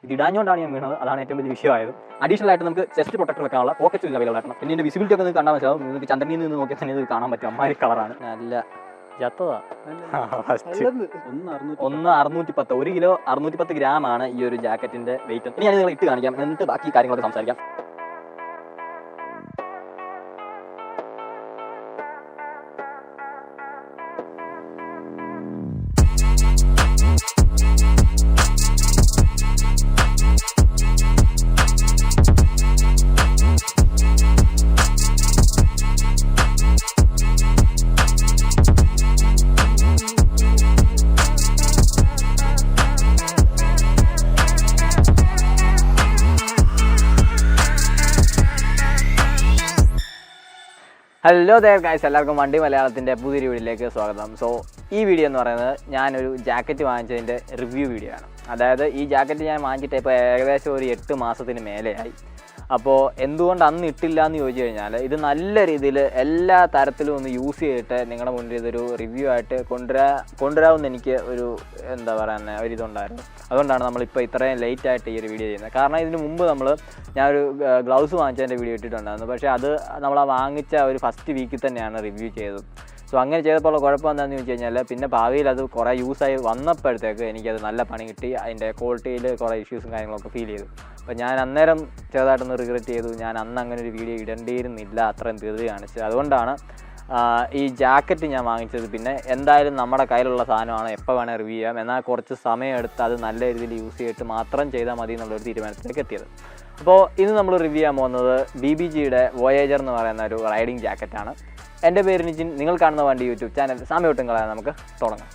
ഇത് ഇടാഞ്ഞുകൊണ്ടാണ് ഞാൻ വീണത്. അതാണ് ഏറ്റവും വലിയ വിഷയമായത്. അഡീഷണൽ ആയിട്ട് നമുക്ക് ചെസ്റ്റ് പ്രൊട്ടക്ടർ വെക്കാനുള്ള പോക്കറ്റ്സ് ഇല്ല അവൈലബിൾ ആക്കണം. പിന്നെ ഇതിൻ്റെ വിസിബിലിറ്റി ഒക്കെ നിങ്ങൾക്ക് കാണാൻ മനസ്സിലാവും. നിങ്ങൾക്ക് ചന്ദ്രനിൽ നിന്ന് നോക്കിയാൽ തന്നെ ഇത് കാണാൻ പറ്റും. അമ്മാതിരി കളറാണ്. നല്ല ജത്തതാ. 1,610 1 കിലോ 610 ഗ്രാമാണ് ഈ ഒരു ജാക്കറ്റിന്റെ വെയിറ്റ്. ഇനി ഞാൻ നിങ്ങൾ ഇട്ട് കാണിക്കാം, എന്നിട്ട് ബാക്കി കാര്യങ്ങളൊക്കെ സംസാരിക്കാം. ഹലോ ദേർ ഗൈസ്, എല്ലാവർക്കും വണ്ടി മലയാളത്തിൻ്റെ പുതിയൊരു വീഡിയോയിലേക്ക് സ്വാഗതം. സോ ഈ വീഡിയോ എന്ന് പറയുന്നത് ഞാനൊരു ജാക്കറ്റ് വാങ്ങിച്ചതിൻ്റെ റിവ്യൂ വീഡിയോ ആണ്. അതായത് ഈ ജാക്കറ്റ് ഞാൻ വാങ്ങിച്ചിട്ട് ഇപ്പോൾ ഏകദേശം ഒരു 8 മാസത്തിന് മേലെയായി. അപ്പോൾ എന്തുകൊണ്ട് അന്ന് ഇട്ടില്ല എന്ന് ചോദിച്ചു കഴിഞ്ഞാൽ, ഇത് നല്ല രീതിയിൽ എല്ലാ തരത്തിലും ഒന്ന് യൂസ് ചെയ്തിട്ട് നിങ്ങളുടെ മുന്നിൽ ഇതൊരു റിവ്യൂ ആയിട്ട് കൊണ്ടുവരാമെന്ന് എനിക്ക് ഒരു എന്താ പറയുക ഒരിതുണ്ടായിരുന്നു. അതുകൊണ്ടാണ് നമ്മളിപ്പോൾ ഇത്രയും ലേറ്റ് ആയിട്ട് ഈ ഒരു വീഡിയോ ചെയ്യുന്നത്. കാരണം ഇതിന് മുമ്പ് ഞാനൊരു ഗ്ലൗസ് വാങ്ങിച്ചതിൻ്റെ വീഡിയോ ഇട്ടിട്ടുണ്ടായിരുന്നു. പക്ഷേ അത് നമ്മൾ വാങ്ങിച്ച ഒരു ഫസ്റ്റ് വീക്കിൽ തന്നെയാണ് റിവ്യൂ ചെയ്തത്. സോ അങ്ങനെ ചെയ്തപ്പോൾ കുഴപ്പം എന്താണെന്ന് ചോദിച്ചു കഴിഞ്ഞാൽ, പിന്നെ ഭാവിയിൽ അത് കുറേ യൂസായി വന്നപ്പോഴത്തേക്ക് എനിക്കത് നല്ല പണി കിട്ടി. അതിൻ്റെ ക്വാളിറ്റിയിൽ കുറേ ഇഷ്യൂസും കാര്യങ്ങളൊക്കെ ഫീൽ ചെയ്തു. അപ്പോൾ ഞാൻ അന്നേരം ചെറുതായിട്ടൊന്ന് റിഗ്രറ്റ് ചെയ്തു. ഞാൻ അന്ന് അങ്ങനെ ഒരു വീഡിയോ ഇടേണ്ടിയിരുന്നില്ല, അത്രയും ധൃതി കാണിച്ചത്. അതുകൊണ്ടാണ് ഈ ജാക്കറ്റ് ഞാൻ വാങ്ങിച്ചത്. പിന്നെ എന്തായാലും നമ്മുടെ കയ്യിലുള്ള സാധനമാണ്, എപ്പോൾ വേണേൽ റിവ്യൂ ചെയ്യാം. എന്നാൽ കുറച്ച് സമയം എടുത്ത് അത് നല്ല രീതിയിൽ യൂസ് ചെയ്തിട്ട് മാത്രം ചെയ്താൽ മതി എന്നുള്ളൊരു തീരുമാനത്തിലേക്ക് എത്തിയത്. അപ്പോൾ ഇന്ന് നമ്മൾ റിവ്യൂ ചെയ്യാൻ പോകുന്നത് BBGയുടെ വോയേജർ എന്ന് പറയുന്ന ഒരു റൈഡിങ് ജാക്കറ്റാണ്. എൻ്റെ പേര് നിജിൻ. നിങ്ങൾ കാണുന്ന വണ്ടി യൂട്യൂബ് ചാനൽ. സമയം ഒട്ടും കളയാൻ നമുക്ക് തുടങ്ങാം.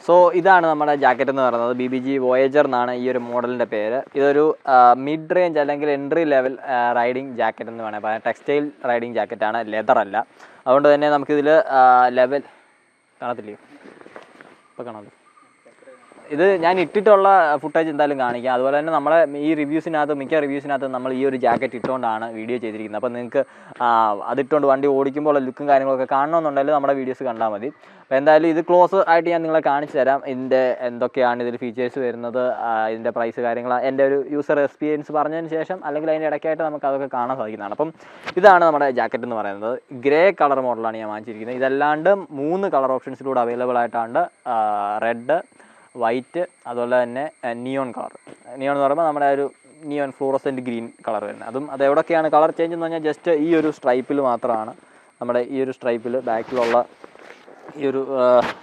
സോ ഇതാണ് നമ്മുടെ ജാക്കറ്റ് എന്ന് പറയുന്നത്. BBG വോയേജർ എന്നാണ് ഈ ഒരു മോഡലിൻ്റെ പേര്. ഇതൊരു മിഡ് റേഞ്ച് അല്ലെങ്കിൽ എൻട്രി ലെവൽ റൈഡിങ് ജാക്കറ്റ് എന്ന് വേണമെങ്കിൽ പറയാം. ടെക്സ്റ്റൈൽ റൈഡിങ് ജാക്കറ്റാണ്, ലെതർ അല്ല. അതുകൊണ്ട് തന്നെ നമുക്കിതിൽ ലെവൽ കാണത്തില്ലയോ? ഇപ്പോൾ കാണാമല്ലോ. ഇത് ഞാൻ ഇട്ടിട്ടുള്ള ഫുട്ടേജ് എന്തായാലും കാണിക്കാം. അതുപോലെ തന്നെ നമ്മളെ ഈ മിക്ക റിവ്യൂസിനകത്ത് നമ്മൾ ഈ ഒരു ജാക്കറ്റ് ഇട്ടുകൊണ്ടാണ് വീഡിയോ ചെയ്തിരിക്കുന്നത്. അപ്പോൾ നിങ്ങൾക്ക് അതിട്ടുകൊണ്ട് വണ്ടി ഓടിക്കുമ്പോൾ ലുക്കും കാര്യങ്ങളൊക്കെ കാണണമെന്നുണ്ടെങ്കിൽ നമ്മുടെ വീഡിയോസ് കണ്ടാൽ മതി. അപ്പോൾ എന്തായാലും ഇത് ക്ലോസ് ആയിട്ട് ഞാൻ നിങ്ങളെ കാണിച്ചു തരാം. ഇതിൻ്റെ എന്തൊക്കെയാണ് ഇതിൽ ഫീച്ചേഴ്സ് വരുന്നത്, ഇതിൻ്റെ പ്രൈസ് കാര്യങ്ങൾ എൻ്റെ ഒരു യൂസർ എക്സ്പീരിയൻസ് പറഞ്ഞതിന് ശേഷം അല്ലെങ്കിൽ അതിൻ്റെ ഇടയ്ക്കായിട്ട് നമുക്ക് അതൊക്കെ കാണാൻ സാധിക്കുന്നതാണ്. അപ്പം ഇതാണ് നമ്മുടെ ജാക്കറ്റ് എന്ന് പറയുന്നത്. ഗ്രേ കളർ മോഡലാണ് ഞാൻ വാങ്ങിച്ചിരിക്കുന്നത്. ഇതല്ലാണ്ട് 3 കളർ ഓപ്ഷൻസിലൂടെ അവൈലബിൾ ആയിട്ടാണ്. റെഡ്, വൈറ്റ്, അതുപോലെ തന്നെ നിയോൺ കളർ. നിയോൺ എന്ന് പറയുമ്പോൾ നമ്മുടെ ഒരു നിയോൺ ഫ്ലൂറസെൻറ്റ് ഗ്രീൻ കളർ വരുന്നത്. അത് എവിടെയൊക്കെയാണ് കളർ ചേഞ്ച് എന്ന് പറഞ്ഞാൽ ജസ്റ്റ് ഈ ഒരു സ്ട്രൈപ്പിൽ മാത്രമാണ്. നമ്മുടെ ഈ ഒരു സ്ട്രൈപ്പിൽ ബാക്കിലുള്ള ഈ ഒരു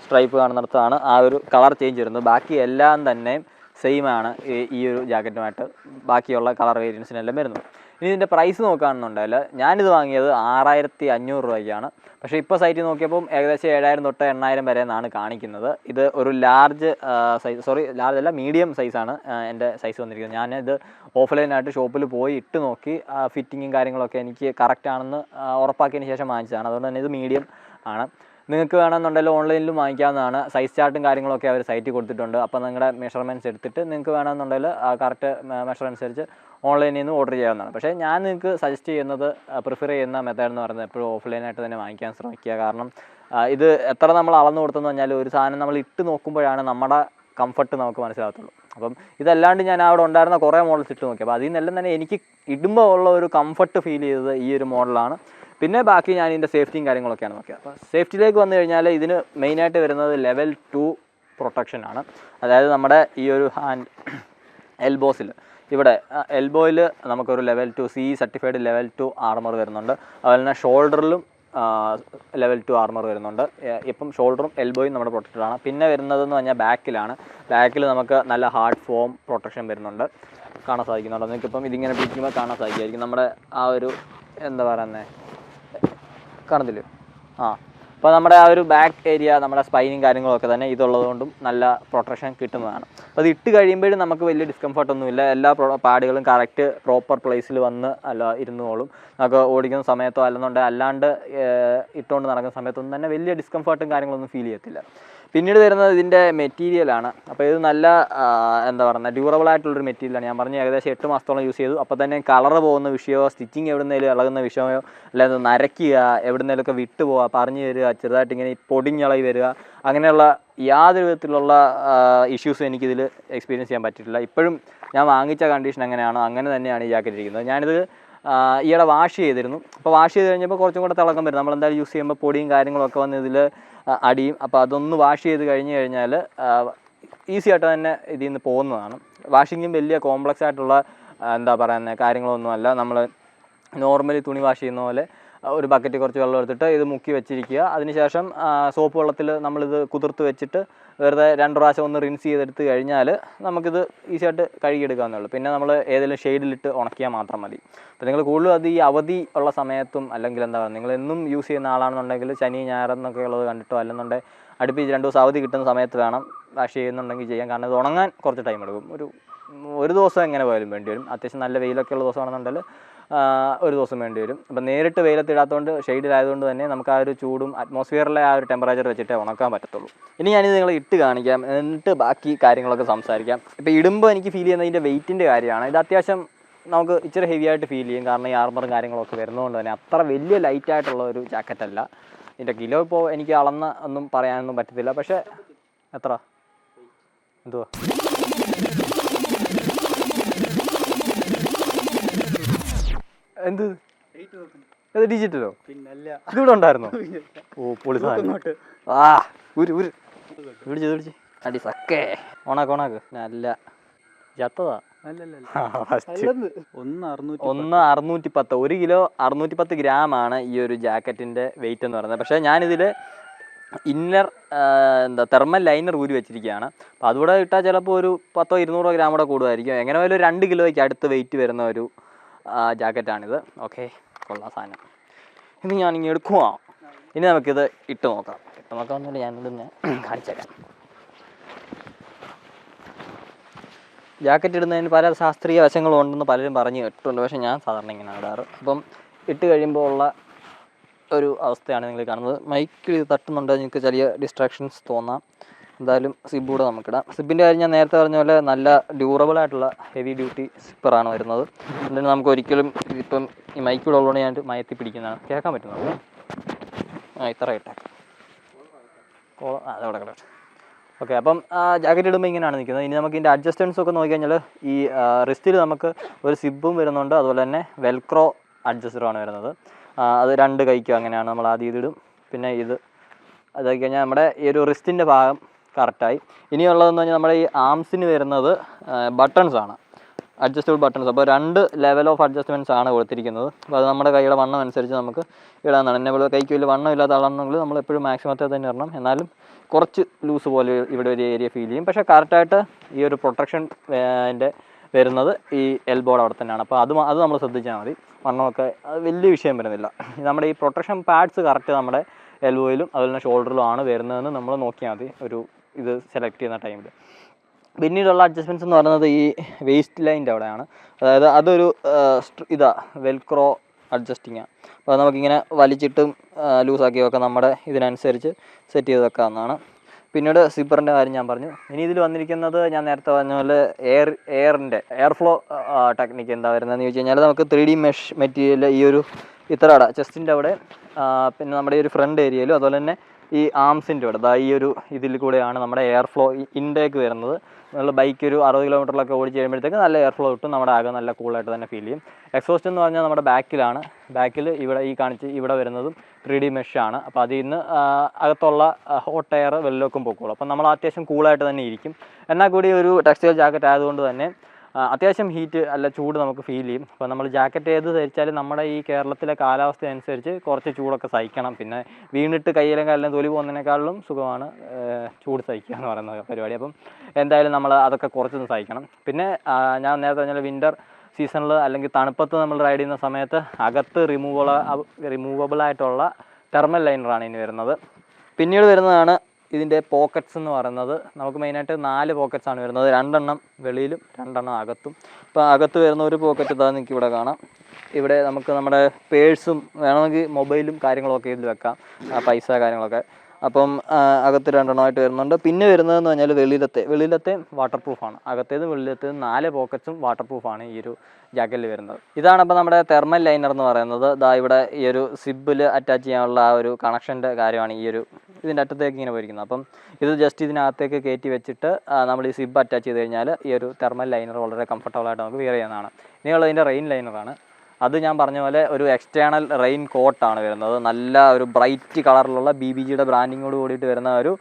സ്ട്രൈപ്പ് കാണുന്നിടത്താണ് ആ ഒരു കളർ ചേഞ്ച് വരുന്നത്. ബാക്കി എല്ലാം തന്നെ സെയിം ആണ് ഈ ഒരു ജാക്കറ്റുമായിട്ട് ബാക്കിയുള്ള കളർ വേരിയൻസിനെല്ലാം വരുന്നത്. ഇനി ഇതിൻ്റെ പ്രൈസ് നോക്കുകയാണെന്നുണ്ടെങ്കിൽ ഞാനിത് വാങ്ങിയത് 6,500 രൂപയ്ക്കാണ്. പക്ഷേ ഇപ്പോൾ സൈറ്റിൽ നോക്കിയപ്പോൾ ഏകദേശം 7,000 തൊട്ട് 8,000 വരെ എന്നാണ് കാണിക്കുന്നത്. ഇത് ഒരു ലാർജ് അല്ല, മീഡിയം സൈസാണ് എൻ്റെ സൈസ് വന്നിരിക്കുന്നത്. ഞാനിത് ഓഫ്ലൈനായിട്ട് ഷോപ്പിൽ പോയി ഇട്ട് നോക്കി ഫിറ്റിങ്ങും കാര്യങ്ങളൊക്കെ എനിക്ക് കറക്റ്റാണെന്ന് ഉറപ്പാക്കിയതിന് ശേഷം വാങ്ങിച്ചതാണ്. അതുകൊണ്ട് തന്നെ ഇത് മീഡിയം ആണ്. നിങ്ങൾക്ക് വേണമെന്നുണ്ടെങ്കിൽ ഓൺലൈനിലും വാങ്ങിക്കാവുന്നതാണ്. സൈസ് ചാർട്ടും കാര്യങ്ങളൊക്കെ അവർ സൈറ്റിൽ കൊടുത്തിട്ടുണ്ട്. അപ്പോൾ നിങ്ങളുടെ മെഷർമെൻറ്റ്സ് എടുത്തിട്ട് നിങ്ങൾക്ക് വേണമെന്നുണ്ടെങ്കിൽ കറക്റ്റ് മെഷർ അനുസരിച്ച് ഓൺലൈനിൽ നിന്ന് ഓർഡർ ചെയ്യാവുന്നതാണ്. പക്ഷേ ഞാൻ നിങ്ങൾക്ക് സജസ്റ്റ് ചെയ്യുന്നത്, പ്രിഫർ ചെയ്യുന്ന മെത്തേഡ് എന്ന് പറയുന്നത് എപ്പോഴും ഓഫ്ലൈനായിട്ട് തന്നെ വാങ്ങിക്കാൻ ശ്രമിക്കുക. കാരണം ഇത് എത്ര നമ്മൾ അളന്ന് കൊടുത്തെന്ന് പറഞ്ഞാൽ ഒരു സാധനം നമ്മൾ ഇട്ട് നോക്കുമ്പോഴാണ് നമ്മുടെ കംഫർട്ട് നമുക്ക് മനസ്സിലാകത്തുള്ളൂ. അപ്പം ഇതല്ലാണ്ട് ഞാൻ അവിടെ ഉണ്ടായിരുന്ന കുറേ മോഡൽസ് ഇട്ട് നോക്കി. അപ്പോൾ അതിൽ നിന്നെല്ലാം തന്നെ എനിക്ക് ഇടുമ്പോൾ ഉള്ള ഒരു കംഫർട്ട് ഫീൽ ചെയ്തത് ഈ ഒരു മോഡലാണ്. പിന്നെ ബാക്കി ഞാൻ ഇതിൻ്റെ സേഫ്റ്റിയും കാര്യങ്ങളൊക്കെയാണ് നോക്കിയത്. അപ്പോൾ സേഫ്റ്റിയിലേക്ക് വന്നു കഴിഞ്ഞാൽ ഇതിന് മെയിനായിട്ട് വരുന്നത് ലെവൽ 2 പ്രൊട്ടക്ഷനാണ്. അതായത് നമ്മുടെ ഈ ഒരു ഹാൻഡ് എൽബോസിൽ ഇവിടെ എൽബോയിൽ നമുക്കൊരു level 2 CE certified level 2 armour വരുന്നുണ്ട്. അതുപോലെ തന്നെ ഷോൾഡറിലും ലെവൽ 2 ആർമർ വരുന്നുണ്ട്. ഇപ്പം ഷോൾഡറും എൽബോയും നമ്മുടെ പ്രൊട്ടക്റ്റഡാണ്. പിന്നെ വരുന്നതെന്ന് പറഞ്ഞാൽ ബാക്കിൽ നമുക്ക് നല്ല ഹാർഡ് ഫോം പ്രൊട്ടക്ഷൻ വരുന്നുണ്ട്. കാണാൻ സാധിക്കുന്നുണ്ട്. നിങ്ങൾക്കിപ്പം ഇതിങ്ങനെ പിടിക്കുമ്പോൾ കാണാൻ സാധിക്കുമായിരിക്കും. നമ്മുടെ ആ ഒരു എന്താ പറയുന്നത് കാണത്തില്ലേ? അപ്പോൾ നമ്മുടെ ആ ഒരു ബാക്ക് ഏരിയ, നമ്മുടെ സ്പൈനും കാര്യങ്ങളൊക്കെ തന്നെ ഇതുള്ളതുകൊണ്ടും നല്ല പ്രൊട്ടക്ഷൻ കിട്ടുന്നതാണ്. അപ്പോൾ അത് ഇട്ട് കഴിയുമ്പോഴും നമുക്ക് വലിയ ഡിസ്കംഫർട്ടൊന്നുമില്ല. എല്ലാ പാടുകളും കറക്റ്റ് പ്രോപ്പർ പ്ലേസിൽ വന്ന് ഇരുന്നോളും. നമുക്ക് ഓടിക്കുന്ന സമയത്തോ അല്ലാണ്ട് ഇട്ടുകൊണ്ട് നടക്കുന്ന സമയത്തൊന്നും തന്നെ വലിയ ഡിസ്കംഫർട്ടും കാര്യങ്ങളൊന്നും ഫീൽ ചെയ്യത്തില്ല. പിന്നീട് വരുന്നത് ഇതിൻ്റെ മെറ്റീരിയലാണ്. അപ്പോൾ ഇത് നല്ല എന്താ പറയുക ഡ്യൂറബിൾ ആയിട്ടുള്ളൊരു മെറ്റീരിയലാണ്. ഞാൻ പറഞ്ഞ ഏകദേശം 8 മാസത്തോളം യൂസ് ചെയ്തു. അപ്പോൾ തന്നെ കളറ് പോകുന്ന വിഷയമോ സ്റ്റിച്ചിങ് എവിടുന്നേലും ഇളകുന്ന വിഷയമോ അല്ലാതെ നരയ്ക്കുക എവിടുന്നേലൊക്കെ വിട്ടു പോവുക പറഞ്ഞു വരിക ചെറുതായിട്ട് ഇങ്ങനെ പൊടിഞ്ഞളയി വരിക അങ്ങനെയുള്ള യാതൊരു വിധത്തിലുള്ള ഇഷ്യൂസും എനിക്കിതിൽ എക്സ്പീരിയൻസ് ചെയ്യാൻ പറ്റിയിട്ടില്ല. ഇപ്പോഴും ഞാൻ വാങ്ങിച്ച കണ്ടീഷൻ എങ്ങനെയാണോ അങ്ങനെ തന്നെയാണ് ഈ ജാക്കറ്റ് ഇരിക്കുന്നത്. ഞാനിത് ഈയിടെ വാഷ് ചെയ്തിരുന്നു. അപ്പോൾ വാഷ് ചെയ്ത് കഴിഞ്ഞപ്പോൾ കുറച്ചും കൂടെ തിളക്കം വരും. നമ്മളെന്തായാലും യൂസ് ചെയ്യുമ്പോൾ പൊടിയും കാര്യങ്ങളൊക്കെ വന്ന് ഇതിൽ അടിയും. അപ്പോൾ അതൊന്ന് വാഷ് ചെയ്ത് കഴിഞ്ഞാൽ ഈസി ആയിട്ട് തന്നെ ഇതിൽ നിന്ന് പോകുന്നതാണ്. വാഷിങ്ങും വലിയ കോംപ്ലക്സ് ആയിട്ടുള്ള എന്താ പറയുന്നത് കാര്യങ്ങളൊന്നുമല്ല. നമ്മൾ നോർമലി തുണി വാഷ് ചെയ്യുന്ന പോലെ ഒരു ബക്കറ്റ് കുറച്ച് വെള്ളം എടുത്തിട്ട് ഇത് മുക്കി വെച്ചിരിക്കുക. അതിനുശേഷം സോപ്പ് വെള്ളത്തിൽ നമ്മളിത് കുതിർത്ത് വെച്ചിട്ട് വെറുതെ 2 പ്രാവശ്യം ഒന്ന് റിൻസ് ചെയ്തെടുത്ത് കഴിഞ്ഞാൽ നമുക്കിത് ഈസി ആയിട്ട് കഴുകിയെടുക്കാവുന്നേ ഉള്ളൂ. പിന്നെ നമ്മൾ ഏതെങ്കിലും ഷെയ്ഡിലിട്ട് ഉണക്കിയാൽ മാത്രം മതി. അപ്പോൾ നിങ്ങൾ കൂടുതലും അത് ഈ അവധി ഉള്ള സമയത്തും അല്ലെങ്കിൽ എന്താ പറയുക നിങ്ങൾ എന്നും യൂസ് ചെയ്യുന്ന ആളാണെന്നുണ്ടെങ്കിൽ ശനി ഞായർ എന്നൊക്കെ ഉള്ളത് കണ്ടിട്ടോ അല്ലെന്നുണ്ടെങ്കിൽ അടുപ്പിച്ച് 2 ദിവസം അവധി കിട്ടുന്ന സമയത്ത് വേണം വാഷ് ചെയ്യുന്നുണ്ടെങ്കിൽ ചെയ്യാൻ. കാരണം ഇത് ഉണങ്ങാൻ കുറച്ച് ടൈം എടുക്കും. ഒരു ദിവസം എങ്ങനെ പോയാലും വേണ്ടി വരും. അത്യാവശ്യം നല്ല വെയിലൊക്കെ ഉള്ള ദിവസമാണെന്നുണ്ടെങ്കിൽ ഒരു ദിവസം വേണ്ടി വരും. അപ്പം നേരിട്ട് വെയിലത്തിടാത്തതുകൊണ്ട് ഷെയ്ഡിലായതുകൊണ്ട് തന്നെ നമുക്ക് ആ ഒരു ചൂടും അറ്റ്മോസ്ഫിയറിലെ ആ ഒരു ടെമ്പറേച്ചർ വെച്ചിട്ടേ ഉണക്കാൻ പറ്റത്തുള്ളൂ. ഇനി ഞാനിത് നിങ്ങളെ ഇട്ട് കാണിക്കാം, എന്നിട്ട് ബാക്കി കാര്യങ്ങളൊക്കെ സംസാരിക്കാം. ഇപ്പോൾ ഇടുമ്പോൾ എനിക്ക് ഫീൽ ചെയ്യുന്നത് ഇതിൻ്റെ വെയിറ്റിൻ്റെ കാര്യമാണ്. ഇത് അത്യാവശ്യം നമുക്ക് ഇച്ചിരി ഹെവി ആയിട്ട് ഫീൽ ചെയ്യും. കാരണം ഈ ആർമറും കാര്യങ്ങളൊക്കെ വരുന്നതുകൊണ്ട് തന്നെ അത്ര വലിയ ലൈറ്റായിട്ടുള്ള ഒരു ജാക്കറ്റല്ല. ഇതിൻ്റെ കിലോ ഇപ്പോൾ എനിക്ക് അളന്ന് ഒന്നും പറയാനൊന്നും പറ്റത്തില്ല. പക്ഷേ എത്ര എന്തുവാ എന്ത് അത് ഡിജിറ്റലോ? ഇതിവിടെ ഉണ്ടായിരുന്നോ? ഓ പൊളി സാധനം. പിടിച്ച് അടി സക്കേ ഓണാക്ക് നല്ല ചത്തതാ. 1,610 1 കിലോ 610 ഗ്രാമാണ് ഈ ഒരു ജാക്കറ്റിൻ്റെ വെയിറ്റ് എന്ന് പറയുന്നത്. പക്ഷേ ഞാനിതിൽ ഇന്നർ തെർമൽ ലൈനർ ഊരി വെച്ചിരിക്കുകയാണ്. അപ്പോൾ അതുകൂടെ ഇട്ടാൽ ചിലപ്പോൾ ഒരു 100-200 ഗ്രാം കൂടെ കൂടുമായിരിക്കും. എങ്ങനെ പോയാലും 2 കിലോയ്ക്ക് അടുത്ത് വെയിറ്റ് വരുന്ന ഒരു ജാക്കറ്റാണിത്. ഓക്കെ, കൊള്ളാം സാധനം. ഇത് ഞാനിങ്ങനെ എടുക്കുവാ. ഇനി നമുക്കിത് ഇട്ട് നോക്കാമെന്നല്ല ഞാനിതൊന്ന് കാണിച്ചേക്കാം. ജാക്കറ്റ് ഇടുന്നതിന് പല ശാസ്ത്രീയ വശങ്ങളും ഉണ്ടെന്ന് പലരും പറഞ്ഞ് കേട്ടിട്ടുണ്ട്. പക്ഷേ ഞാൻ സാധാരണ ഇങ്ങനെ ഇടാറ്. അപ്പം ഇട്ട് കഴിയുമ്പോൾ ഉള്ള ഒരു അവസ്ഥയാണ് നിങ്ങൾ കാണുന്നത്. മൈക്കിൽ ഇത് തട്ടുന്നുണ്ട്, നിങ്ങൾക്ക് ചെറിയ ഡിസ്ട്രാക്ഷൻസ് തോന്നാം. എന്തായാലും സിബ് കൂടെ നമുക്കിടാം. സിബിൻ്റെ കാര്യം ഞാൻ നേരത്തെ പറഞ്ഞ പോലെ നല്ല ഡ്യൂറബിൾ ആയിട്ടുള്ള ഹെവി ഡ്യൂട്ടി സിപ്പറാണ് വരുന്നത്. അതുകൊണ്ട് നമുക്ക് ഒരിക്കലും ഇപ്പം ഈ മൈക്കിലൂടെ ഉള്ളതുകൊണ്ട് ഞാൻ മയത്തി പിടിക്കുന്നതാണ്. കേൾക്കാൻ പറ്റുന്നത് ഇത്ര ഇട്ടേക്കാം. അതവിടെ കിടക്കും. ഓക്കെ, അപ്പം ജാക്കറ്റ് ഇടുമ്പോൾ ഇങ്ങനെയാണ് നിൽക്കുന്നത്. ഇനി നമുക്ക് ഇതിൻ്റെ അഡ്ജസ്റ്റ്മെൻറ്റ്സ് ഒക്കെ നോക്കിക്കഴിഞ്ഞാൽ ഈ റിസ്റ്റിൽ നമുക്ക് ഒരു സിബും വരുന്നുണ്ട്. അതുപോലെ തന്നെ വെൽക്രോ അഡ്ജസ്റ്ററാണ് വരുന്നത്. അത് 2 കൈക്കും അങ്ങനെയാണ്. നമ്മൾ ആദ്യം ഇതിടും, പിന്നെ അതായി കഴിഞ്ഞാൽ നമ്മുടെ ഈ ഒരു റിസ്റ്റിൻ്റെ ഭാഗം കറക്റ്റായി. ഇനിയുള്ളതെന്ന് പറഞ്ഞാൽ നമ്മുടെ ഈ ആംസിന് വരുന്നത് ബട്ടൺസാണ്, അഡ്ജസ്റ്റബിൾ ബട്ടൺസ്. അപ്പോൾ 2 ലെവൽ ഓഫ് അഡ്ജസ്റ്റ്മെൻറ്റ്സ് ആണ് കൊടുത്തിരിക്കുന്നത്. അപ്പോൾ അത് നമ്മുടെ കൈയുടെ വണ്ണം അനുസരിച്ച് നമുക്ക് ഇടാവുന്നതാണ്. എന്നെ കൈക്ക് വലിയ വണ്ണം ഇല്ലാത്ത ആളാണെന്നെങ്കിൽ നമ്മൾ എപ്പോഴും മാക്സിമത്തെ തന്നെ ഇടണം. എന്നാലും കുറച്ച് ലൂസ് പോലെ ഇവിടെ ഒരു ഏരിയ ഫീൽ ചെയ്യും. പക്ഷേ കറക്റ്റായിട്ട് ഈ ഒരു പ്രൊട്ടക്ഷൻ വരുന്നത് ഈ എൽബോയുടെ അവിടെ തന്നെയാണ്. അപ്പോൾ അത് നമ്മൾ ശ്രദ്ധിച്ചാൽ മതി. വണ്ണമൊക്കെ അത് വലിയ വിഷയം വരുന്നില്ല. നമ്മുടെ ഈ പ്രൊട്ടക്ഷൻ പാഡ്സ് കറക്റ്റ് നമ്മുടെ എൽബോയിലും അതുപോലെ തന്നെ ഷോൾഡറിലും ആണ് വരുന്നതെന്ന് നമ്മൾ നോക്കിയാൽ മതി ഇത് സെലക്ട് ചെയ്യുന്ന ടൈമിൽ. പിന്നീടുള്ള അഡ്ജസ്റ്റ്മെൻറ്റ്സ് എന്ന് പറയുന്നത് ഈ വേസ്റ്റ് ലൈൻ്റെ അവിടെയാണ്. അതായത് അതൊരു വെൽക്രോ അഡ്ജസ്റ്റിങ്ങാണ്. അപ്പോൾ നമുക്കിങ്ങനെ വലിച്ചിട്ടും ലൂസാക്കി വെക്കാം. നമ്മുടെ ഇതിനനുസരിച്ച് സെറ്റ് ചെയ്ത് വെക്കാവുന്നതാണ്. പിന്നീട് സിപ്പറിൻ്റെ കാര്യം ഞാൻ പറഞ്ഞു. ഇനി ഇതിൽ വന്നിരിക്കുന്നത് ഞാൻ നേരത്തെ പറഞ്ഞ പോലെ എയർ ഫ്ലോ ടെക്നിക്ക് എന്താ വരുന്നതെന്ന് ചോദിച്ചു കഴിഞ്ഞാൽ നമുക്ക് 3D മെഷ് മെറ്റീരിയൽ ഈ ഒരു ഇത്ര ചെസ്റ്റിൻ്റെ അവിടെ, പിന്നെ നമ്മുടെ ഈ ഒരു ഫ്രണ്ട് ഏരിയയിലും അതുപോലെ തന്നെ ഈ ആംസിൻ്റെ അവിടെ ഈ ഒരു ഇതിൽ കൂടെയാണ് നമ്മുടെ എയർ ഫ്ലോ ഇൻടേക്ക് വരുന്നത്. നമ്മൾ ബൈക്ക് ഒരു 60 കിലോമീറ്ററിലൊക്കെ ഓടിച്ച് കഴിയുമ്പോഴത്തേക്ക് നല്ല എയർ ഫ്ലോ കിട്ടും. നമ്മുടെ ആകെ നല്ല കൂളായിട്ട് തന്നെ ഫീൽ ചെയ്യും. എക്സോസ്റ്റ് എന്ന് പറഞ്ഞാൽ നമ്മുടെ ബാക്കിൽ ഇവിടെ വരുന്നതും 3D മെഷാണ്. അപ്പോൾ അതിൽ നിന്ന് അകത്തുള്ള ഹോട്ട് എയർ വെളിയിലേക്കും പൊക്കോളും. അപ്പം നമ്മൾ അത്യാവശ്യം കൂളായിട്ട് തന്നെ ഇരിക്കും. എന്നാൽ കൂടി ഒരു ടെക്സ്റ്റൈൽ ജാക്കറ്റ് ആയതുകൊണ്ട് തന്നെ അത്യാവശ്യം ഹീറ്റ് അല്ല ചൂട് നമുക്ക് ഫീൽ ചെയ്യും. അപ്പോൾ നമ്മൾ ജാക്കറ്റ് ഏത് ധരിച്ചാലും നമ്മുടെ ഈ കേരളത്തിലെ കാലാവസ്ഥ അനുസരിച്ച് കുറച്ച് ചൂടൊക്കെ സഹിക്കണം. പിന്നെ വീണിട്ട് കയ്യിലും കാലിലും തൊലി പോകുന്നതിനേക്കാളും സുഖമാണ് ചൂട് സഹിക്കുക എന്ന് പറയുന്ന പരിപാടി. അപ്പം എന്തായാലും നമ്മൾ അതൊക്കെ കുറച്ചൊന്ന് സഹിക്കണം. പിന്നെ ഞാൻ നേരത്തെ പറഞ്ഞാൽ വിൻ്റർ സീസണിൽ അല്ലെങ്കിൽ തണുപ്പത്ത് നമ്മൾ റൈഡ് ചെയ്യുന്ന സമയത്ത് അകത്ത് റിമൂവബിളായിട്ടുള്ള തെർമൽ ലൈനറാണ് ഇനി വരുന്നത്. പിന്നീട് വരുന്നതാണ് ഇതിൻ്റെ പോക്കറ്റ്സ് എന്ന് പറയുന്നത്. നമുക്ക് മെയിനായിട്ട് 4 പോക്കറ്റ്സാണ് വരുന്നത്. 2 എണ്ണം വെളിയിലും 2 എണ്ണം അകത്തും. അപ്പോൾ അകത്ത് വരുന്ന ഒരു പോക്കറ്റ് ഇതാ നിങ്ങൾക്ക് ഇവിടെ കാണാം. ഇവിടെ നമുക്ക് നമ്മുടെ പേഴ്സും വേണമെങ്കിൽ മൊബൈലും കാര്യങ്ങളൊക്കെ ഇതിൽ വെക്കാം, പൈസ കാര്യങ്ങളൊക്കെ. അപ്പം അകത്ത് 2 എണ്ണമായിട്ട് വരുന്നുണ്ട്. പിന്നെ വരുന്നതെന്ന് പറഞ്ഞാൽ വെളിയിലത്തെയും വാട്ടർ പ്രൂഫാണ്. അകത്തേതും വെളിയിലത്തേതും 4 പോക്കറ്റ്സും വാട്ടർ പ്രൂഫാണ് ഈ ഒരു ജാക്കറ്റിൽ വരുന്നത്. ഇതാണ് അപ്പോൾ നമ്മുടെ തെർമൽ ലൈനർ എന്ന് പറയുന്നത്. ഇവിടെ ഈ ഒരു സിബിൽ അറ്റാച്ച് ചെയ്യാനുള്ള ആ ഒരു കണക്ഷൻ്റെ കാര്യമാണ് ഇതിൻ്റെ അറ്റത്തേക്ക് ഇങ്ങനെ പോയിരിക്കുന്നത്. അപ്പം ഇത് ജസ്റ്റ് ഇതിനകത്തേക്ക് കയറ്റി വെച്ചിട്ട് നമ്മൾ ഈ സിബ് അറ്റാച്ച് ചെയ്ത് കഴിഞ്ഞാൽ ഈ ഒരു തെർമൽ ലൈനർ വളരെ കംഫർട്ടബിളായിട്ട് നമുക്ക് വെയർ ചെയ്യുന്നതാണ്. ഇനിയുള്ളതിൻ്റെ റെയിൻ ലൈനറാണ്. അത് ഞാൻ പറഞ്ഞ പോലെ ഒരു എക്സ്റ്റേണൽ റെയിൻ കോട്ടാണ് വരുന്നത്. നല്ല ഒരു ബ്രൈറ്റ് കളറിലുള്ള BBGയുടെ ബ്രാൻഡിങ്ങോട് കൂടിയിട്ട് വരുന്ന ഒരു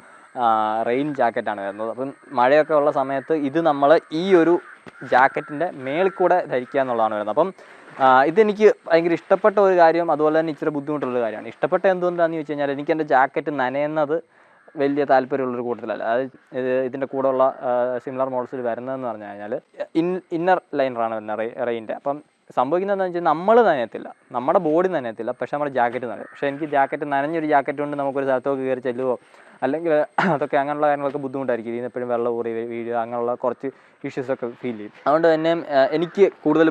റെയിൻ ജാക്കറ്റാണ് വരുന്നത്. അപ്പം മഴയൊക്കെ ഉള്ള സമയത്ത് ഇത് നമ്മൾ ഈ ഒരു ജാക്കറ്റിൻ്റെ മേളിൽ കൂടെ ധരിക്കുക എന്നുള്ളതാണ് വരുന്നത്. അപ്പം ഇതെനിക്ക് ഭയങ്കര ഇഷ്ടപ്പെട്ട ഒരു കാര്യം, അതുപോലെ തന്നെ ഇച്ചിരി ബുദ്ധിമുട്ടുള്ളൊരു കാര്യമാണ്. ഇഷ്ടപ്പെട്ട എന്തുകൊണ്ടാണെന്ന് ചോദിച്ചു കഴിഞ്ഞാൽ എനിക്ക് എൻ്റെ ജാക്കറ്റ് നനയുന്നത് വലിയ താല്പര്യമുള്ളൊരു കൂട്ടത്തിലല്ല. അതായത് ഇതിൻ്റെ കൂടെയുള്ള സിമിലർ മോഡൽസിൽ വരുന്നതെന്ന് പറഞ്ഞു കഴിഞ്ഞാൽ ഇന്നർ ലൈനറാണ് വരുന്നത് റെയിൻ്റെ. അപ്പം സംഭവിക്കുന്നത് എന്താണെന്ന് വെച്ചാൽ നമ്മൾ നനയത്തില്ല, നമ്മുടെ ബോഡി നനയത്തില്ല, പക്ഷേ നമ്മുടെ ജാക്കറ്റ് നനയും. പക്ഷേ എനിക്ക് ജാക്കറ്റ് നനഞ്ഞൊരു ജാക്കറ്റ് കൊണ്ട് നമുക്കൊരു സ്ഥലത്തൊക്കെ കയറി ചെല്ലുമോ അല്ലെങ്കിൽ അതൊക്കെ അങ്ങനെയുള്ള കാര്യങ്ങളൊക്കെ ബുദ്ധിമുട്ടായിരിക്കും. ഇതിന് എപ്പോഴും വെള്ളം ഊറി വീഴുക അങ്ങനെയുള്ള കുറച്ച് ഇഷ്യൂസൊക്കെ ഫീൽ ചെയ്യും. അതുകൊണ്ട് തന്നെ എനിക്ക് കൂടുതൽ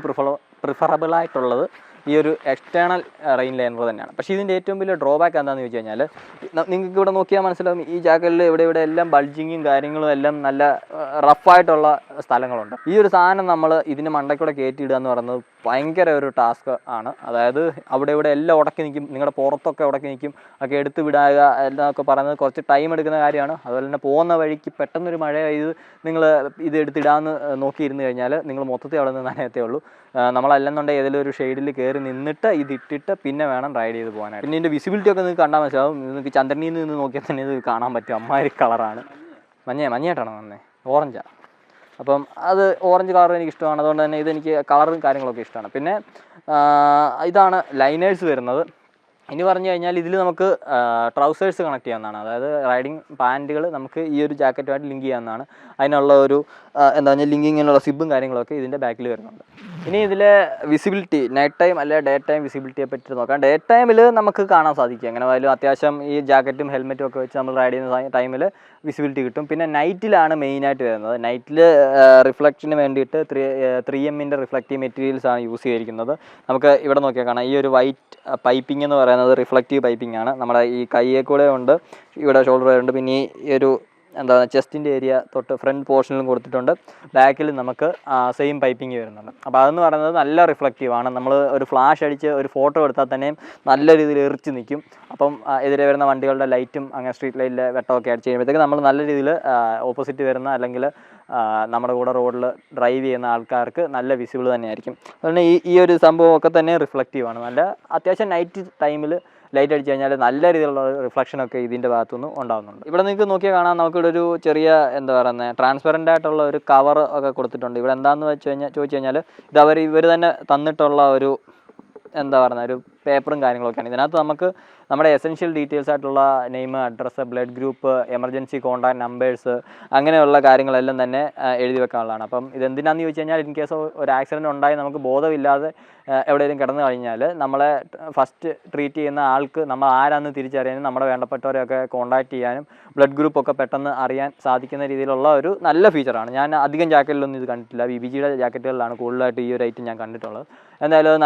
പ്രിഫറബിളായിട്ടുള്ളത് ഈ ഒരു എക്സ്റ്റേണൽ റെയിൻ ലൈനർ തന്നെയാണ്. പക്ഷേ ഇതിൻ്റെ ഏറ്റവും വലിയ ഡ്രോബാക്ക് എന്താണെന്ന് ചോദിച്ചു കഴിഞ്ഞാൽ നിങ്ങൾക്ക് ഇവിടെ നോക്കിയാൽ മനസ്സിലാവും ഈ ജാക്കറ്റിൽ ഇവിടെ എല്ലാം ബൾജിങ്ങും കാര്യങ്ങളും എല്ലാം നല്ല റഫായിട്ടുള്ള സ്ഥലങ്ങളുണ്ട്. ഈ ഒരു സാധനം നമ്മൾ ഇതിന് മണ്ടയ്ക്കൂടെ കയറ്റിയിടുക എന്ന് പറയുന്നത് ഭയങ്കര ഒരു ടാസ്ക് ആണ്. അതായത് അവിടെ എല്ലാം ഉടക്കി നിൽക്കും, നിങ്ങളുടെ പുറത്തൊക്കെ ഉടക്കി നിൽക്കും, ഒക്കെ എടുത്ത് വിടുക എന്നൊക്കെ പറയുന്നത് കുറച്ച് ടൈം എടുക്കുന്ന കാര്യമാണ്. അതുപോലെ തന്നെ പോകുന്ന വഴിക്ക് പെട്ടെന്നൊരു മഴ പെയ്ത് നിങ്ങൾ ഇത് എടുത്തിടാമെന്ന് നോക്കിയിരുന്നു കഴിഞ്ഞാൽ നിങ്ങൾ മൊത്തത്തിൽ അവിടെ നിന്ന് നനയത്തേ ഉള്ളൂ. നമ്മളല്ലെന്നുണ്ടെങ്കിൽ ഏതെങ്കിലും ഒരു ഷെയ്ഡിൽ കയറി നിന്നിട്ട് ഇതിട്ടിട്ട് പിന്നെ വേണം റൈഡ് ചെയ്ത് പോകാനായിട്ട്. പിന്നെ ഇതിൻ്റെ വിസിബിലിറ്റി ഒക്കെ നിങ്ങൾക്ക് കണ്ടാൽ മനസ്സിലാവും. നിങ്ങൾക്ക് ചന്ദ്രനിൽ നിന്ന് നോക്കിയാൽ തന്നെ ഇത് കാണാൻ പറ്റും. അമ്മാതിരി കളറാണ്. മഞ്ഞയായിട്ടാണ് വന്നത്, ഓറഞ്ചാണ്. അപ്പം അത് ഓറഞ്ച് കളർ എനിക്ക് ഇഷ്ടമാണ്. അതുകൊണ്ട് തന്നെ ഇതെനിക്ക് കളറും കാര്യങ്ങളൊക്കെ ഇഷ്ടമാണ്. പിന്നെ ഇതാണ് ലൈനേഴ്സ് വരുന്നത്. ഇനി പറഞ്ഞു കഴിഞ്ഞാൽ ഇതിൽ നമുക്ക് ട്രൗസേഴ്സ് കണക്ട് ചെയ്യാവുന്നതാണ്. അതായത് റൈഡിങ് പാൻറ്റുകൾ നമുക്ക് ഈ ഒരു ജാക്കറ്റുമായിട്ട് ലിങ്ക് ചെയ്യാവുന്നതാണ്. അതിനുള്ള ഒരു എന്താ പറഞ്ഞാൽ ലിങ്കിങ്ങിനുള്ള സിബും കാര്യങ്ങളൊക്കെ ഇതിൻ്റെ ബാക്കിൽ വരുന്നുണ്ട്. ഇനി ഇതിലെ വിസിബിലിറ്റി നൈറ്റ് ടൈം അല്ലെ ഡേ ടൈം വിസിബിലിറ്റിയെ പറ്റി നോക്കാം. ഡേ ടൈമിൽ നമുക്ക് കാണാൻ സാധിക്കും. എങ്ങനെ പോയാലും അത്യാവശ്യം ഈ ജാക്കറ്റും ഹെൽമെറ്റും ഒക്കെ വെച്ച് നമ്മൾ റൈഡ് ചെയ്യുന്ന ടൈമിൽ വിസിബിലിറ്റി കിട്ടും. പിന്നെ നൈറ്റിലാണ് മെയിനായിട്ട് വരുന്നത്. നൈറ്റിൽ റിഫ്ലക്ഷന് വേണ്ടിയിട്ട് 3M റിഫ്ലക്റ്റീവ് മെറ്റീരിയൽസാണ് യൂസ് ചെയ്തിരിക്കുന്നത്. നമുക്ക് ഇവിടെ നോക്കിയാൽ കാണാം ഈ ഒരു വൈറ്റ് പൈപ്പിംഗ് എന്ന് പറയുന്നത് റിഫ്ലക്റ്റീവ് പൈപ്പിംഗ് ആണ്. നമ്മുടെ ഈ കയ്യെ കൂടെ ഉണ്ട്, ഇവിടെ ഷോൾഡർ ഉണ്ട്, പിന്നെ ഈ ഒരു എന്താ ചെസ്റ്റിൻ്റെ ഏരിയ തൊട്ട് ഫ്രണ്ട് പോർഷനിലും കൊടുത്തിട്ടുണ്ട്. ബാക്കിൽ നമുക്ക് സെയിം പൈപ്പിംഗ് വരുന്നുണ്ട്. അപ്പോൾ അതെന്ന് പറയുന്നത് നല്ല റിഫ്ലക്റ്റീവാണ്. നമ്മൾ ഒരു ഫ്ലാഷ് അടിച്ച് ഒരു ഫോട്ടോ എടുത്താൽ തന്നെയും നല്ല രീതിയിൽ എറിച്ച് നിൽക്കും. അപ്പം എതിരെ വരുന്ന വണ്ടികളുടെ ലൈറ്റും അങ്ങനെ സ്ട്രീറ്റ് ലൈറ്റിലെ വെട്ടമൊക്കെ അടിച്ച് കഴിയുമ്പോഴത്തേക്ക് നമ്മൾ നല്ല രീതിയിൽ ഓപ്പോസിറ്റ് വരുന്ന അല്ലെങ്കിൽ നമ്മുടെ കൂടെ റോഡിൽ ഡ്രൈവ് ചെയ്യുന്ന ആൾക്കാർക്ക് നല്ല വിസിബിൾ തന്നെയായിരിക്കും. അതുകൊണ്ട് ഈ ഒരു സംഭവമൊക്കെ തന്നെ റിഫ്ലക്റ്റീവാണ്. നല്ല അത്യാവശ്യം നൈറ്റ് ടൈമിൽ ലൈറ്റ് അടിച്ച് കഴിഞ്ഞാൽ നല്ല രീതിയിലുള്ള റിഫ്ലക്ഷനൊക്കെ ഇതിൻ്റെ ഭാഗത്തുനിന്ന് ഉണ്ടാകുന്നുണ്ട്. ഇവിടെ നിങ്ങൾക്ക് നോക്കിയാൽ കാണാം, നമുക്കിവിടെ ഒരു ചെറിയ എന്താ പറയുന്നത് ട്രാൻസ്പെറൻ്റ് ആയിട്ടുള്ള ഒരു കവർ ഒക്കെ കൊടുത്തിട്ടുണ്ട്. ഇവിടെ എന്താണെന്ന് ചോദിച്ചു കഴിഞ്ഞാൽ ഇത് ഇവർ തന്നെ തന്നിട്ടുള്ള ഒരു എന്താ പറയുക ഒരു പേപ്പറും കാര്യങ്ങളൊക്കെയാണ്. ഇതിനകത്ത് നമുക്ക് നമ്മുടെ എസെൻഷ്യൽ ഡീറ്റെയിൽസ് ആയിട്ടുള്ള name, address, blood group, emergency contact numbers അങ്ങനെയുള്ള കാര്യങ്ങളെല്ലാം തന്നെ എഴുതി വെക്കാനുള്ളതാണ്. അപ്പം ഇതെന്തിനാണെന്ന് ചോദിച്ചു കഴിഞ്ഞാൽ ഇൻ കേസ് ഒരു ആക്സിഡൻറ്റ് ഉണ്ടായി നമുക്ക് ബോധമില്ലാതെ എവിടെയെങ്കിലും കിടന്നു കഴിഞ്ഞാൽ നമ്മളെ ഫസ്റ്റ് ട്രീറ്റ് ചെയ്യുന്ന ആൾക്ക് നമ്മൾ ആരാണെന്ന് തിരിച്ചറിയാനും നമ്മുടെ വേണ്ടപ്പെട്ടവരെയൊക്കെ കോൺടാക്ട് ചെയ്യാനും ബ്ലഡ് ഗ്രൂപ്പൊക്കെ പെട്ടെന്ന് അറിയാൻ സാധിക്കുന്ന രീതിയിലുള്ള ഒരു നല്ല ഫീച്ചറാണ്. ഞാൻ അധികം ജാക്കറ്റിലൊന്നും ഇത് കണ്ടിട്ടില്ല. BBGയുടെ ജാക്കറ്റുകളിലാണ് കൂടുതലായിട്ട് ഈ ഒരു ഐറ്റം ഞാൻ കണ്ടിട്ടുള്ളത്. എന്തായാലും അത്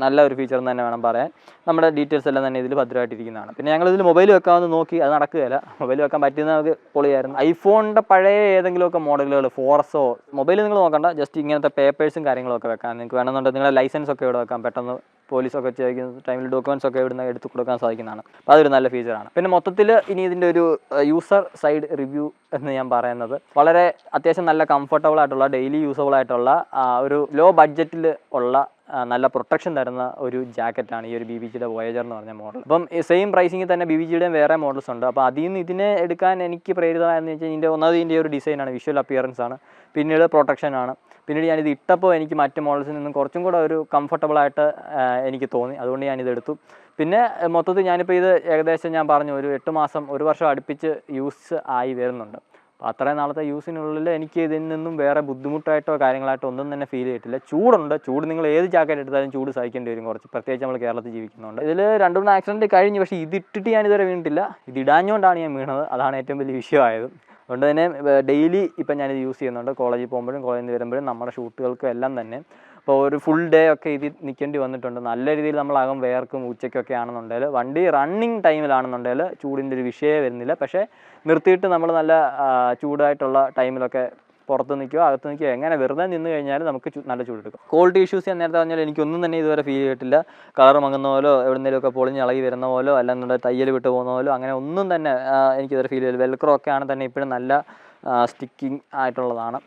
നല്ലൊരു ഫീച്ചർ എന്ന് തന്നെ വേണം പറയാൻ. നമ്മുടെ ഡീറ്റെയിൽസ് എല്ലാം തന്നെ ഇതിൽ ഭദ്രമായിട്ടിരിക്കുന്നതാണ്. പിന്നെ ഞങ്ങളിതിൽ മൊബൈൽ വെക്കാമെന്ന് നോക്കി, അത് നടക്കുകയില്ല. മൊബൈൽ വെക്കാൻ പറ്റുന്ന നമുക്ക് പൊളിയായിരുന്നു. ഐഫോണിൻ്റെ പഴയ ഏതെങ്കിലുമൊക്കെ മോഡലുകൾ, ഫോറസോ മൊബൈൽ നിങ്ങൾ നോക്കണ്ട, ജസ്റ്റ് ഇങ്ങനത്തെ പേപ്പേഴ്സും കാര്യങ്ങളൊക്കെ വെക്കാൻ നിങ്ങൾക്ക് വേണമെന്നുണ്ടെങ്കിൽ നിങ്ങളുടെ ലൈസൻസ് ഒക്കെ ഇവിടെ വെക്കാം. പെട്ടെന്ന് പോലീസൊക്കെ ചോദിക്കുന്ന ടൈമിൽ ഡോക്യുമെൻറ്റ്സ് ഒക്കെ ഇവിടുന്ന് എടുത്ത് കൊടുക്കാൻ സാധിക്കുന്നതാണ്. അപ്പോൾ അതൊരു നല്ല ഫീച്ചറാണ്. പിന്നെ മൊത്തത്തിൽ ഇനി ഇതിൻ്റെ ഒരു യൂസർ സൈഡ് റിവ്യൂ എന്ന് ഞാൻ പറയുന്നത് വളരെ അത്യാവശ്യം നല്ല കംഫർട്ടബിൾ ആയിട്ടുള്ള ഡെയിലി യൂസബിൾ ആയിട്ടുള്ള ഒരു ലോ ബഡ്ജറ്റിൽ ഉള്ള നല്ല പ്രൊട്ടക്ഷൻ തരുന്ന ഒരു ജാക്കറ്റാണ് ഈ ഒരു BBGയുടെ വോയേജർ എന്ന് പറഞ്ഞ മോഡൽ. അപ്പം സെയിം പ്രൈസിങ്ങിൽ തന്നെ BBGയുടെയും വേറെ മോഡൽസ് ഉണ്ട്. അപ്പോൾ അതിൽ നിന്ന് ഇതിനെ എടുക്കാൻ എനിക്ക് പ്രേരിതമായെന്ന് വെച്ചാൽ ഇതിൻ്റെ ഒരു ഡിസൈനാണ്, വിഷ്വൽ അപ്പിയറൻസ് ആണ്, പിന്നീട് പ്രൊട്ടക്ഷനാണ്. പിന്നീട് ഞാനിത് ഇട്ടപ്പോൾ എനിക്ക് മറ്റ് മോഡൽസിൽ നിന്നും കുറച്ചും കൂടെ ഒരു കംഫർട്ടബിളായിട്ട് എനിക്ക് തോന്നി. അതുകൊണ്ട് ഞാനിത് എടുത്തു. പിന്നെ മൊത്തത്തിൽ ഞാനിപ്പോൾ ഇത് ഏകദേശം ഞാൻ പറഞ്ഞു ഒരു 8 മാസം 1 വർഷം അടുപ്പിച്ച് യൂസ് ആയി വരുന്നുണ്ട്. അപ്പോൾ അത്രയും നാളത്തെ യൂസിനുള്ളിൽ എനിക്ക് ഇതിൽ നിന്നും വേറെ ബുദ്ധിമുട്ടായിട്ടോ കാര്യങ്ങളായിട്ടോ ഒന്നും തന്നെ ഫീൽ ചെയ്തിട്ടില്ല. ചൂട് നിങ്ങൾ ഏത് ജാക്കറ്റ് എടുത്താലും ചൂട് സഹിക്കേണ്ടി വരും കുറച്ച്, പ്രത്യേകിച്ച് നമ്മൾ കേരളത്തിൽ ജീവിക്കുന്നുണ്ട്. ഇതിൽ 2-3 ആക്സിഡൻറ്റ് കഴിഞ്ഞു, പക്ഷേ ഇതിട്ടിട്ട് ഞാനിതുവരെ വീണിട്ടില്ല. ഇതിടാഞ്ഞുകൊണ്ടാണ് ഞാൻ വീണത്, അതാണ് ഏറ്റവും വലിയ വിഷയമായത്. അതുകൊണ്ട് തന്നെ ഡെയിലി ഇപ്പം ഞാനിത് യൂസ് ചെയ്യുന്നുണ്ട്. കോളേജിൽ പോകുമ്പോഴും കോളേജിൽ നിന്ന് വരുമ്പോഴും നമ്മുടെ ഷൂട്ടുകൾക്കും എല്ലാം തന്നെ. അപ്പോൾ ഒരു ഫുൾ ഡേ ഒക്കെ ഇതിൽ നിൽക്കേണ്ടി വന്നിട്ടുണ്ട്. നല്ല രീതിയിൽ നമ്മളാകും വേർക്കും. ഉച്ചയ്ക്കൊക്കെ ആണെന്നുണ്ടെങ്കിൽ വണ്ടി റണ്ണിങ് ടൈമിലാണെന്നുണ്ടെങ്കിൽ ചൂടിൻ്റെ ഒരു വിഷയമേ വരുന്നില്ല. പക്ഷേ നിർത്തിയിട്ട് നമ്മൾ നല്ല ചൂടായിട്ടുള്ള ടൈമിലൊക്കെ പുറത്ത് നിൽക്കുകയോ അകത്ത് നിൽക്കുകയോ എങ്ങനെ വെറുതെ നിന്ന് കഴിഞ്ഞാൽ നമുക്ക് നല്ല ചൂടെടുക്കും. ക്വാളിറ്റി ഇഷ്യൂസ് ഞാൻ നേരത്തെ പറഞ്ഞാൽ എനിക്കൊന്നും തന്നെ ഇതുവരെ ഫീൽ ചെയ്തിട്ടില്ല. കളർ മങ്ങുന്ന പോലോ എവിടെയെങ്കിലുമൊക്കെ പൊളിഞ്ഞ് ഇളകി വരുന്ന പോലോ അല്ലെന്നുണ്ടെങ്കിൽ തയ്യൽ വിട്ട് പോകുന്ന പോലോ അങ്ങനെ ഒന്നും തന്നെ എനിക്കിതുവരെ ഫീൽ ചെയ്തില്ല. വെൽക്രോ ഒക്കെ ആണെങ്കിൽ തന്നെ ഇപ്പോഴും നല്ല സ്റ്റിക്കിങ് ആയിട്ടുള്ളതാണ്.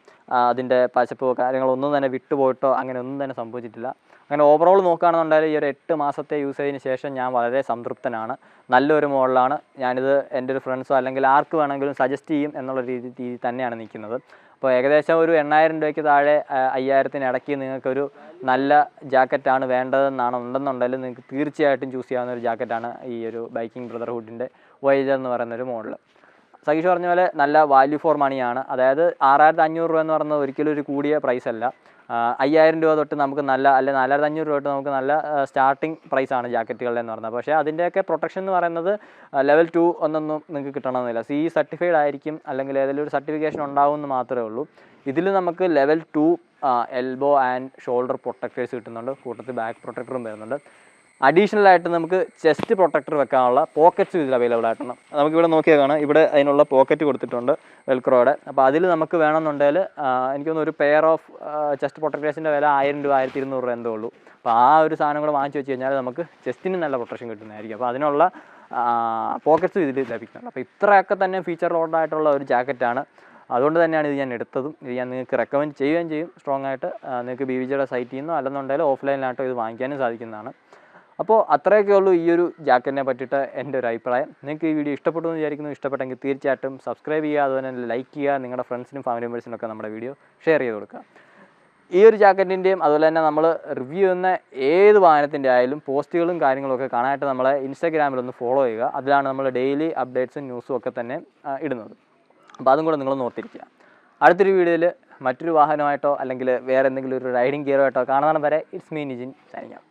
അതിൻ്റെ പശപ്പോ കാര്യങ്ങളൊന്നും തന്നെ വിട്ടുപോയിട്ടോ അങ്ങനെ ഒന്നും തന്നെ സംഭവിച്ചിട്ടില്ല. അങ്ങനെ ഓവറോൾ നോക്കുകയാണെന്നുണ്ടെങ്കിൽ ഈ ഒരു 8 മാസത്തെ യൂസേജിന് ശേഷം ഞാൻ വളരെ സംതൃപ്തനാണ്. നല്ലൊരു മോഡലാണ്. ഞാനിത് എൻ്റെ ഒരു ഫ്രണ്ട്സോ അല്ലെങ്കിൽ ആർക്ക് വേണമെങ്കിലും സജസ്റ്റ് ചെയ്യും എന്നുള്ള രീതി തന്നെയാണ് നിൽക്കുന്നത്. അപ്പോൾ ഏകദേശം ഒരു 8000 രൂപയ്ക്ക് താഴെ 5000-ന് ഇടയ്ക്ക് നിങ്ങൾക്കൊരു നല്ല ജാക്കറ്റാണ് ഉണ്ടെന്നുണ്ടെങ്കിൽ നിങ്ങൾക്ക് തീർച്ചയായിട്ടും ചൂസ് ചെയ്യാവുന്ന ഒരു ജാക്കറ്റാണ് ഈ ഒരു ബൈക്കിംഗ് ബ്രദർഹുഡിൻ്റെ വോയേജർ എന്ന് പറയുന്നൊരു മോഡൽ. സതീഷ് പറഞ്ഞ പോലെ നല്ല വാല്യൂ ഫോർ മണിയാണ്. അതായത് 6500 രൂപ എന്ന് പറയുന്നത് ഒരിക്കലും ഒരു കൂടിയ പ്രൈസ് അല്ല. 5000 രൂപ തൊട്ട് നമുക്ക് നല്ല അല്ലെങ്കിൽ 4500 രൂപ തൊട്ട് നമുക്ക് നല്ല സ്റ്റാർട്ടിങ് പ്രൈസാണ് ജാക്കറ്റുകളുടെ എന്ന് പറയുന്നത്. പക്ഷേ അതിൻ്റെയൊക്കെ പ്രൊട്ടക്ഷൻ എന്ന് പറയുന്നത് ലെവൽ 2 ഒന്നൊന്നും നിങ്ങൾക്ക് കിട്ടണമെന്നില്ല. CE സർട്ടിഫൈഡ് ആയിരിക്കും അല്ലെങ്കിൽ ഏതെങ്കിലും ഒരു സർട്ടിഫിക്കേഷൻ ഉണ്ടാവുമെന്ന് മാത്രമേ ഉള്ളൂ. ഇതിൽ നമുക്ക് level 2 elbow and shoulder protectors കിട്ടുന്നുണ്ട്. കൂട്ടത്തിൽ ബാക്ക് പ്രൊട്ടക്ടറും വരുന്നുണ്ട്. അഡീഷണൽ ആയിട്ട് നമുക്ക് ചെസ്റ്റ് പ്രൊട്ടക്ടർ വെക്കാനുള്ള പോക്കറ്റ്സും ഇതിൽ അവൈലബിൾ ആയിട്ടുണ്ട്. നമുക്കിവിടെ നോക്കിയാൽ കാണാം, ഇവിടെ അതിനുള്ള പോക്കറ്റ് കൊടുത്തിട്ടുണ്ട് വെൽക്രോയുടെ. അപ്പോൾ അതിൽ നമുക്ക് വേണമെന്നുണ്ടെങ്കിൽ എനിക്കൊന്ന് ഒരു പെയർ ഓഫ് ചെസ്റ്റ് പ്രൊട്ടക്ടേഴ്സിൻ്റെ വില 1000 രൂപ 1200 രൂപ എന്തോ ഉള്ളൂ. അപ്പോൾ ആ ഒരു സാധനം കൂടെ വാങ്ങിച്ച് വെച്ച് കഴിഞ്ഞാൽ നമുക്ക് ചെസ്റ്റിന് നല്ല പ്രൊട്ടക്ഷൻ കിട്ടുന്നതായിരിക്കും. അപ്പോൾ അതിനുള്ള പോക്കറ്റ്സും ഇതിൽ ലഭിക്കുന്നുണ്ട്. അപ്പോൾ ഇത്രയൊക്കെ തന്നെ ഫീച്ചർ ലോഡായിട്ടുള്ള ഒരു ജാക്കറ്റാണ്. അതുകൊണ്ട് തന്നെയാണ് ഇത് ഞാൻ എടുത്തതും. ഇത് ഞാൻ നിങ്ങൾക്ക് റെക്കമെൻഡ് ചെയ്യുകയും ചെയ്യും സ്ട്രോങ് ആയിട്ട്. നിങ്ങൾക്ക് BBGയുടെ സൈറ്റിൽ നിന്നോ അല്ലെന്നുണ്ടെങ്കിൽ ഓഫ്ലൈനിലായിട്ടോ ഇത് വാങ്ങിക്കാനും സാധിക്കുന്നതാണ്. അപ്പോൾ അത്രയൊക്കെ ഉള്ളൂ ഈ ഒരു ജാക്കറ്റിനെ പറ്റിയിട്ട് എൻ്റെ ഒരു അഭിപ്രായം. നിങ്ങൾക്ക് ഈ വീഡിയോ ഇഷ്ടപ്പെട്ടു എന്ന് വിചാരിക്കുന്നു. ഇഷ്ടപ്പെട്ടെങ്കിൽ തീർച്ചയായിട്ടും സബ്സ്ക്രൈബ് ചെയ്യുക, അതുപോലെ തന്നെ ലൈക്ക് ചെയ്യുക, നിങ്ങളുടെ ഫ്രണ്ട്സിനും ഫാമിലി മെമ്പേഴ്സിനും ഒക്കെ നമ്മുടെ വീഡിയോ ഷെയർ ചെയ്ത് കൊടുക്കുക. ഈ ഒരു ജാക്കറ്റിൻ്റെയും അതുപോലെ തന്നെ നമ്മൾ റിവ്യൂ ചെയ്യുന്ന ഏത് വാഹനത്തിൻ്റെ ആയാലും പോസ്റ്റുകളും കാര്യങ്ങളൊക്കെ കാണാനായിട്ട് നമ്മളെ ഇൻസ്റ്റാഗ്രാമിലൊന്ന് ഫോളോ ചെയ്യുക. അതിലാണ് നമ്മൾ ഡെയിലി അപ്ഡേറ്റ്സും ന്യൂസും ഒക്കെ തന്നെ ഇടുന്നത്. അപ്പോൾ അതും കൂടെ നിങ്ങൾ നോർത്തിരിക്കുക. അടുത്തൊരു വീഡിയോയിൽ മറ്റൊരു വാഹനമായിട്ടോ അല്ലെങ്കിൽ വേറെ എന്തെങ്കിലും ഒരു റൈഡിങ് ഗിയറുമായിട്ടോ കാണുന്നതാണ് വരെ. It's me Nizhyn signing out.